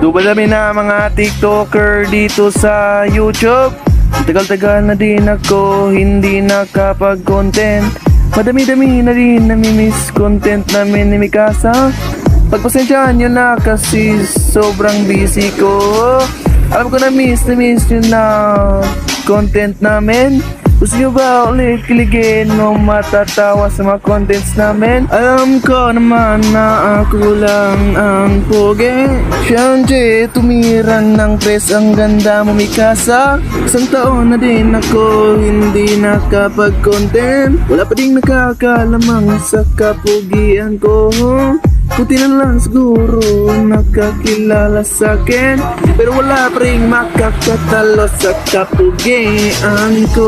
Dumadami na mga TikToker dito sa YouTube. Tagal-tagal na din ako hindi nakapag-content. Madami-dami na din namimiss content namin ni Mikasa. Pagpasensyaan nyo na kasi sobrang busy ko. Alam ko na miss nyo na content namin. Gusto nyo ba ulit kiligin o matatawa sa mga contents namin? Alam ko naman na ako lang ang pogi. Siyempre, tumiran ng press ang ganda mo, Mikasa. Isang taon na din ako hindi nakapag-content. Wala pa ding nakakalamang sa kapugian ko. Puti na lang siguro nakakilala sa'kin, pero wala pa rin makakatalo sa kapugian ko.